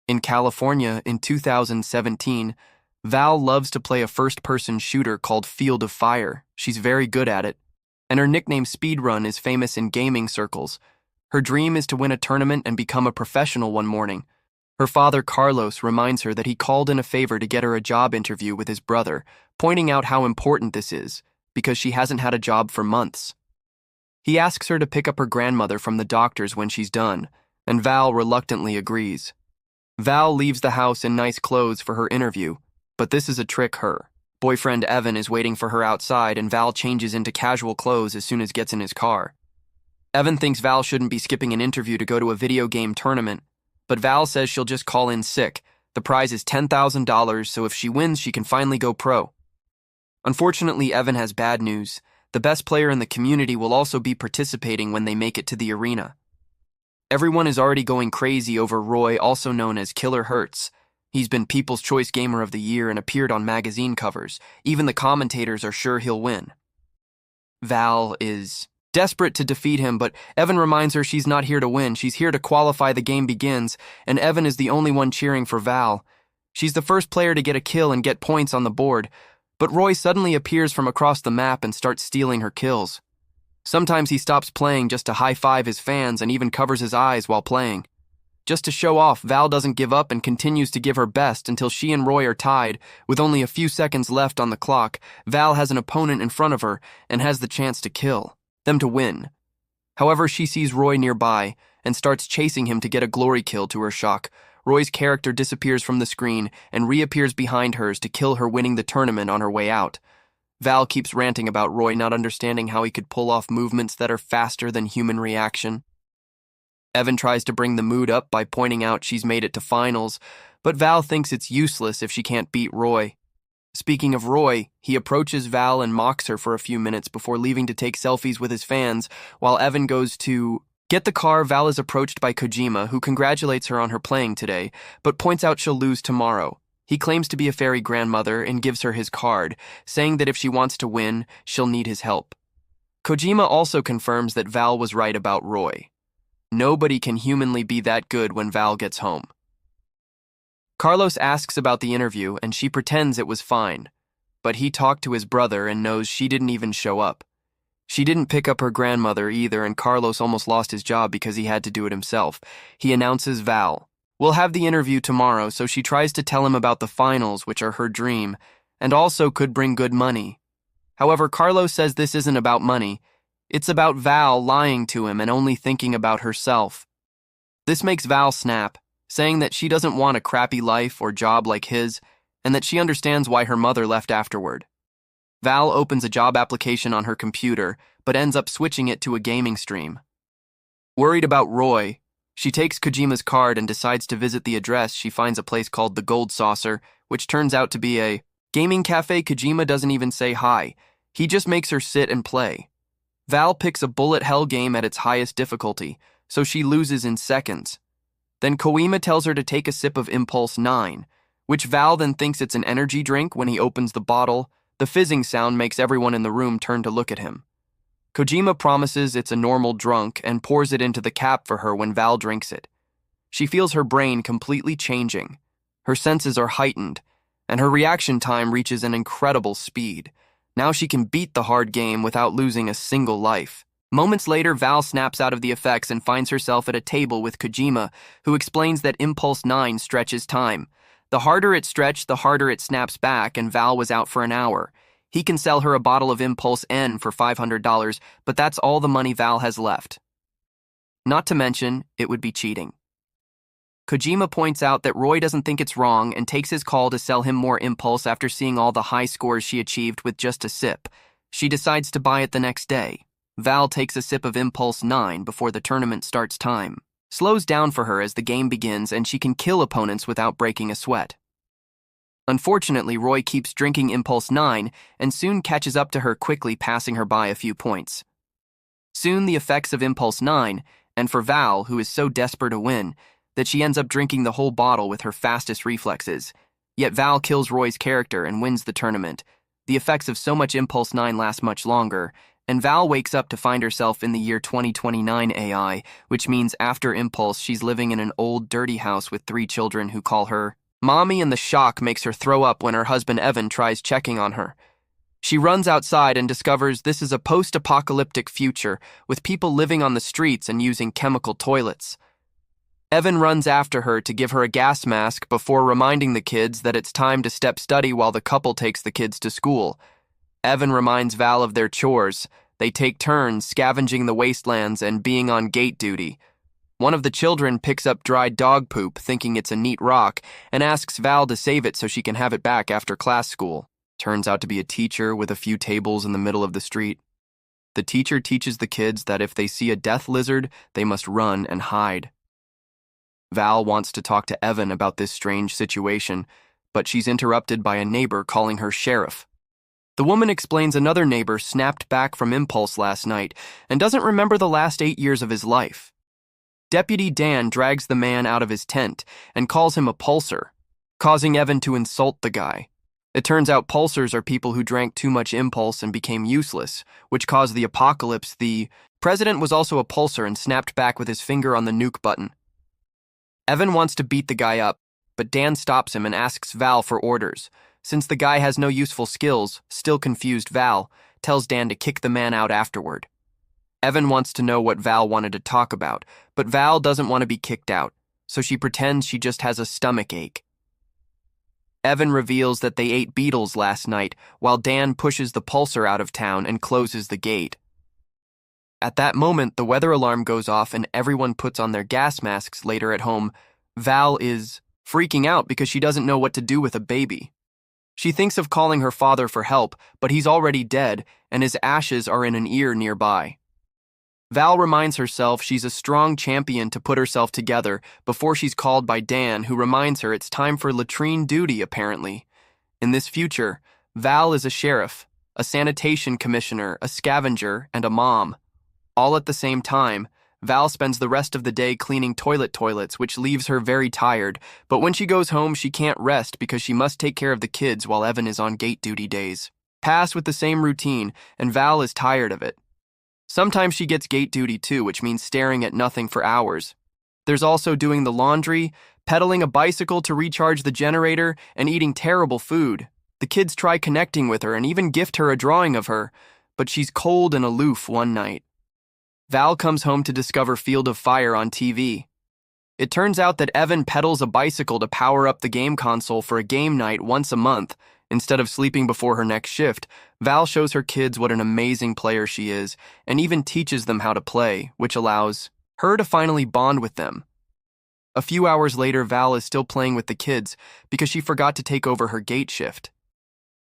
In California in 2017, Val loves to play a first-person shooter called Field of Fire. She's very good at it, and her nickname Speedrun is famous in gaming circles. Her dream is to win a tournament and become a professional one morning. Her father, Carlos, reminds her that he called in a favor to get her a job interview with his brother, pointing out how important this is, because she hasn't had a job for months. He asks her to pick up her grandmother from the doctor's when she's done, and Val reluctantly agrees. Val leaves the house in nice clothes for her interview, but this is a trick her. Boyfriend Evan is waiting for her outside, and Val changes into casual clothes as soon as gets in his car. Evan thinks Val shouldn't be skipping an interview to go to a video game tournament, but Val says she'll just call in sick. The prize is $10,000, so if she wins, she can finally go pro. Unfortunately, Evan has bad news. The best player in the community will also be participating when they make it to the arena. Everyone is already going crazy over Roy, also known as Killer Hertz. He's been People's Choice Gamer of the Year and appeared on magazine covers. Even the commentators are sure he'll win. Val is desperate to defeat him, but Evan reminds her she's not here to win. She's here to qualify. The game begins, and Evan is the only one cheering for Val. She's the first player to get a kill and get points on the board, but Roy suddenly appears from across the map and starts stealing her kills. Sometimes he stops playing just to high-five his fans and even covers his eyes while playing. Just to show off, Val doesn't give up and continues to give her best until she and Roy are tied. With only a few seconds left on the clock, Val has an opponent in front of her and has the chance to kill them to win. However, she sees Roy nearby and starts chasing him to get a glory kill. To her shock, Roy's character disappears from the screen and reappears behind hers to kill her, winning the tournament on her way out. Val keeps ranting about Roy not understanding how he could pull off movements that are faster than human reaction. Evan tries to bring the mood up by pointing out she's made it to finals, but Val thinks it's useless if she can't beat Roy. Speaking of Roy, he approaches Val and mocks her for a few minutes before leaving to take selfies with his fans. While Evan goes to get the car, Val is approached by Kojima, who congratulates her on her playing today, but points out she'll lose tomorrow. He claims to be a fairy grandmother and gives her his card, saying that if she wants to win, she'll need his help. Kojima also confirms that Val was right about Roy. Nobody can humanly be that good when Val gets home. Carlos asks about the interview, and she pretends it was fine, but he talked to his brother and knows she didn't even show up. She didn't pick up her grandmother either, and Carlos almost lost his job because he had to do it himself. He announces Val will have the interview tomorrow, so she tries to tell him about the finals, which are her dream, and also could bring good money. However, Carlos says this isn't about money. It's about Val lying to him and only thinking about herself. This makes Val snap, saying that she doesn't want a crappy life or job like his, and that she understands why her mother left afterward. Val opens a job application on her computer, but ends up switching it to a gaming stream. Worried about Roy, she takes Kojima's card and decides to visit the address. She finds a place called the Gold Saucer, which turns out to be a gaming cafe. Kojima doesn't even say hi. He just makes her sit and play. Val picks a bullet hell game at its highest difficulty, so she loses in seconds. Then Kojima tells her to take a sip of Impulse 9, which Val then thinks it's an energy drink. When he opens the bottle, the fizzing sound makes everyone in the room turn to look at him. Kojima promises it's a normal drunk and pours it into the cap for her when Val drinks it. She feels her brain completely changing. Her senses are heightened, and her reaction time reaches an incredible speed. Now she can beat the hard game without losing a single life. Moments later, Val snaps out of the effects and finds herself at a table with Kojima, who explains that Impulse 9 stretches time. The harder it stretched, the harder it snaps back, and Val was out for an hour. He can sell her a bottle of Impulse N for $500, but that's all the money Val has left. Not to mention, it would be cheating. Kojima points out that Roy doesn't think it's wrong and takes his call to sell him more Impulse after seeing all the high scores she achieved with just a sip. She decides to buy it the next day. Val takes a sip of Impulse 9 before the tournament starts. Time slows down for her as the game begins, and she can kill opponents without breaking a sweat. Unfortunately, Roy keeps drinking Impulse 9 and soon catches up to her, quickly passing her by a few points. Soon the effects of Impulse 9, and for Val, who is so desperate to win, that she ends up drinking the whole bottle with her fastest reflexes. Yet Val kills Roy's character and wins the tournament. The effects of so much Impulse 9 last much longer, and Val wakes up to find herself in the year 2029 AI, which means after Impulse, she's living in an old, dirty house with 3 children who call her Mommy, and the shock makes her throw up when her husband Evan tries checking on her. She runs outside and discovers this is a post-apocalyptic future with people living on the streets and using chemical toilets. Evan runs after her to give her a gas mask before reminding the kids that it's time to step study while the couple takes the kids to school. Evan reminds Val of their chores. They take turns scavenging the wastelands and being on gate duty. One of the children picks up dried dog poop, thinking it's a neat rock, and asks Val to save it so she can have it back after class school. Turns out to be a teacher with a few tables in the middle of the street. The teacher teaches the kids that if they see a death lizard, they must run and hide. Val wants to talk to Evan about this strange situation, but she's interrupted by a neighbor calling her sheriff. The woman explains another neighbor snapped back from Impulse last night and doesn't remember the last 8 years of his life. Deputy Dan drags the man out of his tent and calls him a pulsar, causing Evan to insult the guy. It turns out pulsars are people who drank too much Impulse and became useless, which caused the apocalypse. The president was also a pulsar and snapped back with his finger on the nuke button. Evan wants to beat the guy up, but Dan stops him and asks Val for orders. Since the guy has no useful skills, still confused Val tells Dan to kick the man out afterward. Evan wants to know what Val wanted to talk about, but Val doesn't want to be kicked out, so she pretends she just has a stomach ache. Evan reveals that they ate beetles last night, while Dan pushes the pulsar out of town and closes the gate. At that moment, the weather alarm goes off and everyone puts on their gas masks later at home. Val is freaking out because she doesn't know what to do with a baby. She thinks of calling her father for help, but he's already dead and his ashes are in an ear nearby. Val reminds herself she's a strong champion to put herself together before she's called by Dan, who reminds her it's time for latrine duty, apparently. In this future, Val is a sheriff, a sanitation commissioner, a scavenger, and a mom. All at the same time, Val spends the rest of the day cleaning toilets, which leaves her very tired, but when she goes home, she can't rest because she must take care of the kids while Evan is on gate duty days. Pass with the same routine, and Val is tired of it. Sometimes she gets gate duty too, which means staring at nothing for hours. There's also doing the laundry, pedaling a bicycle to recharge the generator, and eating terrible food. The kids try connecting with her and even gift her a drawing of her, but she's cold and aloof one night. Val comes home to discover Field of Fire on TV. It turns out that Evan pedals a bicycle to power up the game console for a game night once a month. Instead of sleeping before her next shift, Val shows her kids what an amazing player she is, and even teaches them how to play, which allows her to finally bond with them. A few hours later, Val is still playing with the kids because she forgot to take over her gate shift.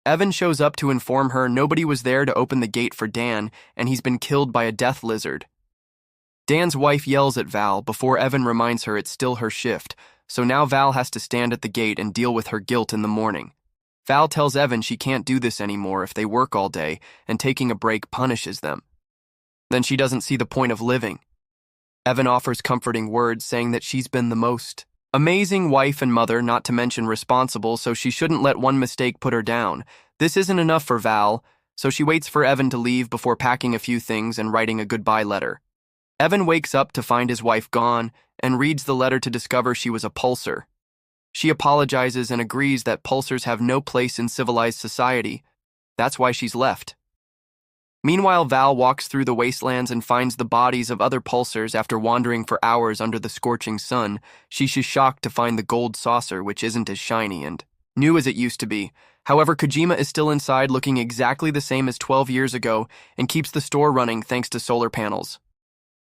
Evan shows up to inform her nobody was there to open the gate for Dan, and he's been killed by a death lizard. Dan's wife yells at Val before Evan reminds her it's still her shift, so now Val has to stand at the gate and deal with her guilt in the morning. Val tells Evan she can't do this anymore if they work all day, and taking a break punishes them. Then she doesn't see the point of living. Evan offers comforting words, saying that she's been the most amazing wife and mother, not to mention responsible, so she shouldn't let one mistake put her down. This isn't enough for Val, so she waits for Evan to leave before packing a few things and writing a goodbye letter. Evan wakes up to find his wife gone and reads the letter to discover she was a pulsar. She apologizes and agrees that pulsars have no place in civilized society. That's why she's left. Meanwhile, Val walks through the wastelands and finds the bodies of other pulsars after wandering for hours under the scorching sun. She's shocked to find the gold saucer, which isn't as shiny and new as it used to be. However, Kojima is still inside looking exactly the same as 12 years ago and keeps the store running thanks to solar panels.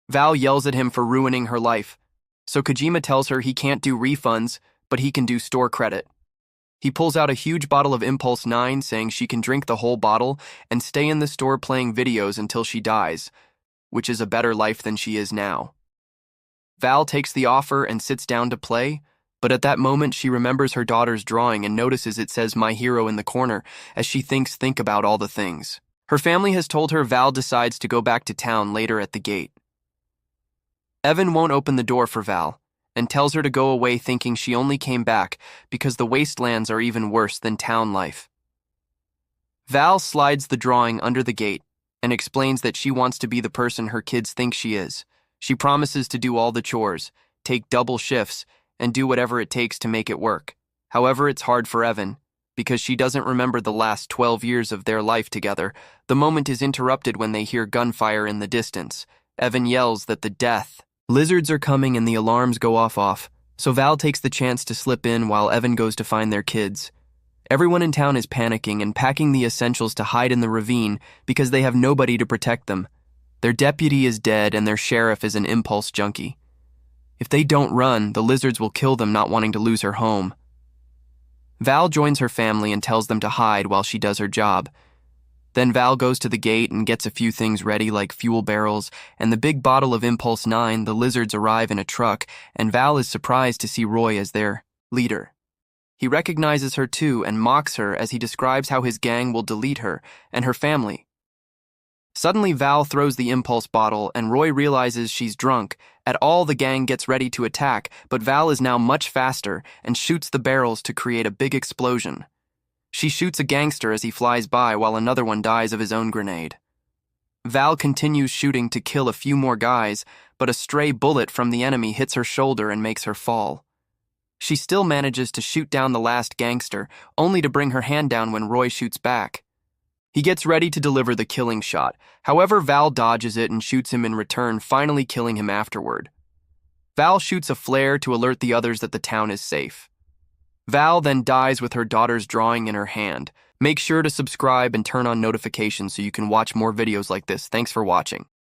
Val yells at him for ruining her life, so Kojima tells her he can't do refunds, but he can do store credit. He pulls out a huge bottle of Impulse 9, saying she can drink the whole bottle and stay in the store playing videos until she dies, which is a better life than she is now. Val takes the offer and sits down to play, but at that moment she remembers her daughter's drawing and notices it says "My Hero" in the corner as she think about all the things. Her family has told her Val decides to go back to town later at the gate. Evan won't open the door for Val and tells her to go away, thinking she only came back because the wastelands are even worse than town life. Val slides the drawing under the gate, and explains that she wants to be the person her kids think she is. She promises to do all the chores, take double shifts, and do whatever it takes to make it work. However, it's hard for Evan, because she doesn't remember the last 12 years of their life together. The moment is interrupted when they hear gunfire in the distance. Evan yells that the death lizards are coming and the alarms go off. So Val takes the chance to slip in while Evan goes to find their kids. Everyone in town is panicking and packing the essentials to hide in the ravine because they have nobody to protect them. Their deputy is dead and their sheriff is an impulse junkie. If they don't run, the lizards will kill them, not wanting to lose her home. Val joins her family and tells them to hide while she does her job. Then Val goes to the gate and gets a few things ready like fuel barrels and the big bottle of Impulse 9. The lizards arrive in a truck and Val is surprised to see Roy as their leader. He recognizes her too and mocks her as he describes how his gang will delete her and her family. Suddenly Val throws the Impulse bottle and Roy realizes she's drunk. At all, the gang gets ready to attack, but Val is now much faster and shoots the barrels to create a big explosion. She shoots a gangster as he flies by while another one dies of his own grenade. Val continues shooting to kill a few more guys, but a stray bullet from the enemy hits her shoulder and makes her fall. She still manages to shoot down the last gangster, only to bring her hand down when Roy shoots back. He gets ready to deliver the killing shot. However, Val dodges it and shoots him in return, finally killing him afterward. Val shoots a flare to alert the others that the town is safe. Val then dies with her daughter's drawing in her hand. Make sure to subscribe and turn on notifications so you can watch more videos like this. Thanks for watching.